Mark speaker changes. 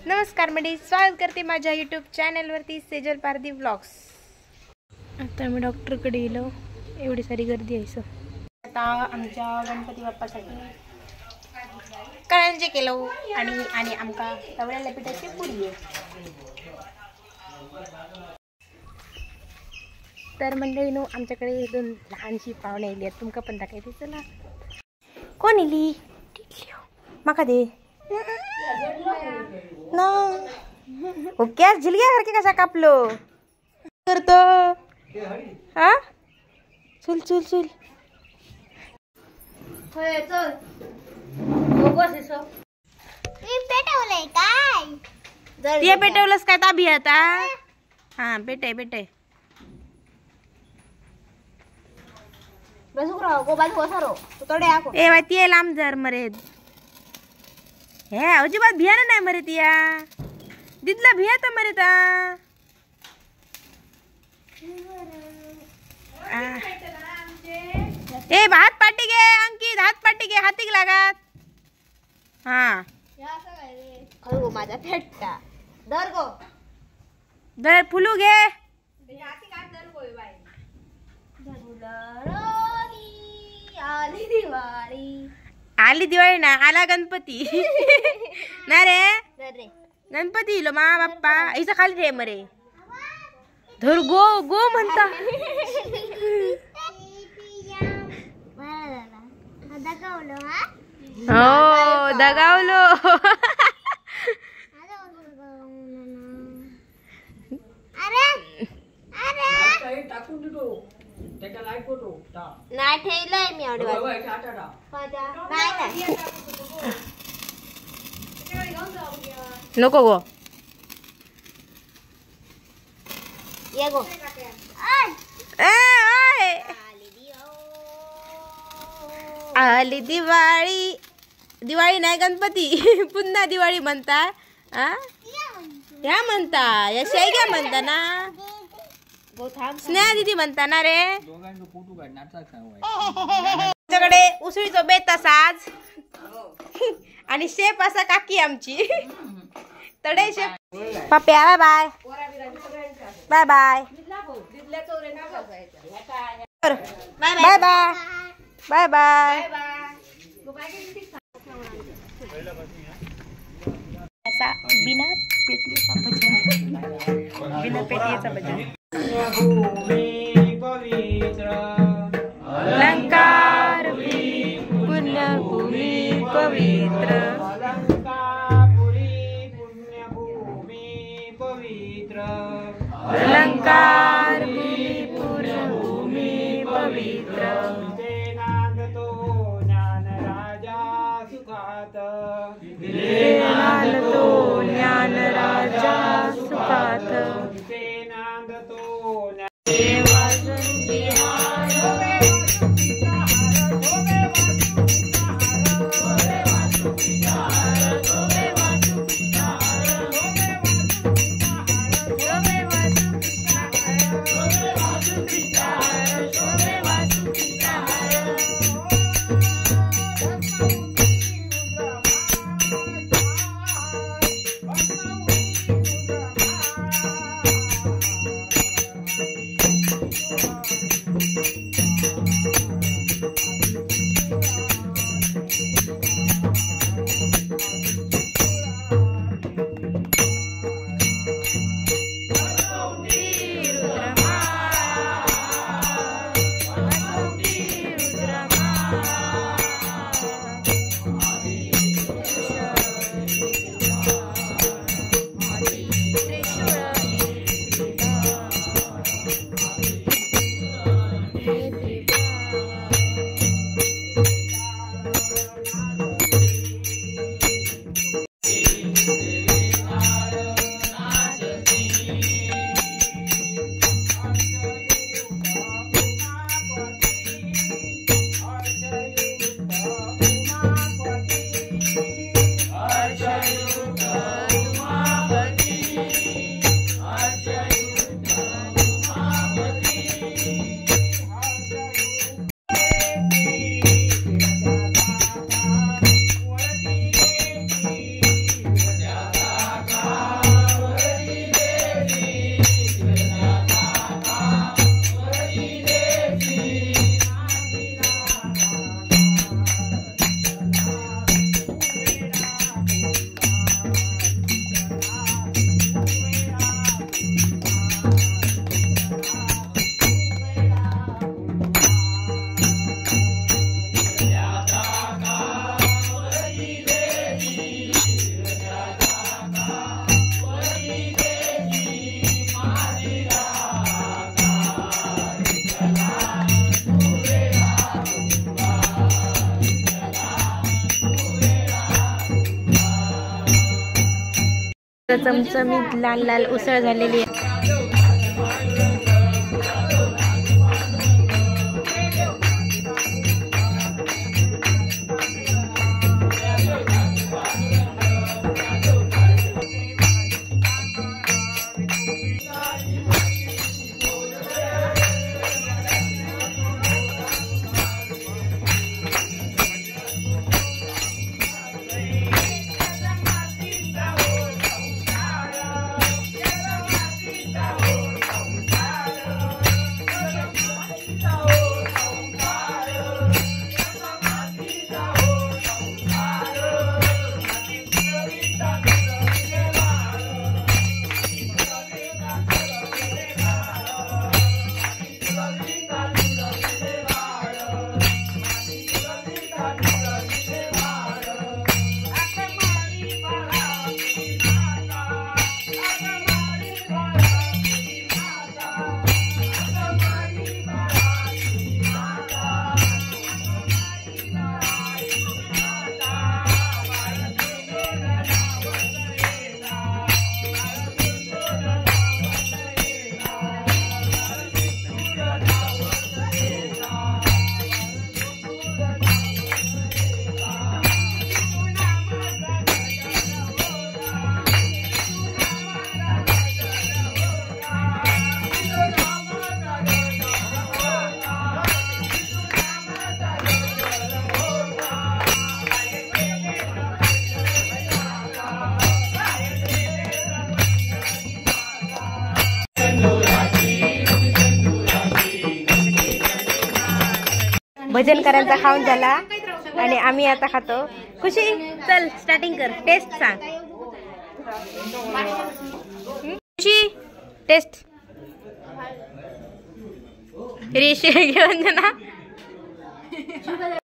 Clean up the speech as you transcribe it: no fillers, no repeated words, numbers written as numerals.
Speaker 1: नमस्कार मंडळी, स्वागत करते माझ्या यूट्यूब चॅनलवरती सेजल पारधी व्लॉग्स। आता मी डॉक्टरकडे गेलो, एवढी सारी गर्दी आहे। आता आमच्या गणपती बाप्पासाठी करंजी केलो आणि आमका तवळ्याला पिठाची पुरी आहे। तर मंडळीनो, आमच्याकडे दोन लहानशी पाहुणे आली आहेत, तुमका पण दाखवते। चला, कोण इली? माका दे ना। ओके, झिलग्यासारखे कसा कापलो करतो हा? चल चल चल ते पेटवलंस काय ताबी आता? हा, पेटे पेटे ए बाय, ती लांब जर मरे हे अजिबात भिया नाही मरे तिया दिदला भिया तर मरे ता। ए हात पाटी गे अंकित, हात पाटी गे, हातीक लागत। हा माझा फेटता धर गो, धर फुलू घे। आली दिवाळी ना, आला गणपती ना रे, गणपती लो मा बाप्पा इथं खाली रे मरे। धर गो गो म्हणता हो, दगावलो। नाही ठेवलंय मी नको गो, ये गो। आली दिवाळी, दिवाळी नाही गणपती पुन्हा दिवाळी म्हणता। या म्हणता, या शेग्या म्हणता ना, स्नेहा दीदी म्हणता ना रे। आमच्याकडे उसळीचा बेत असाच आणि शेप असा काकी आमची तडे शेप। Papya bye bye bye bye bye bye bye bye. ऐसा बिना पेटियाचा भजन, बिना पेटियाचा भजन। अलंकार पुण्यभूमी पवित्र, अलंकार पुण्यभूमी पवित्र। नांदतो ज्ञान राजा सुखात, चमचमीत लाल लाल उसळ झालेली आहे. भजन करायचा खाऊन झाला आणि आम्ही आता खातो. खुशी चल स्टार्टिंग कर. टेस्ट सांग. खुशी टेस्ट. रेषे घेऊन ना.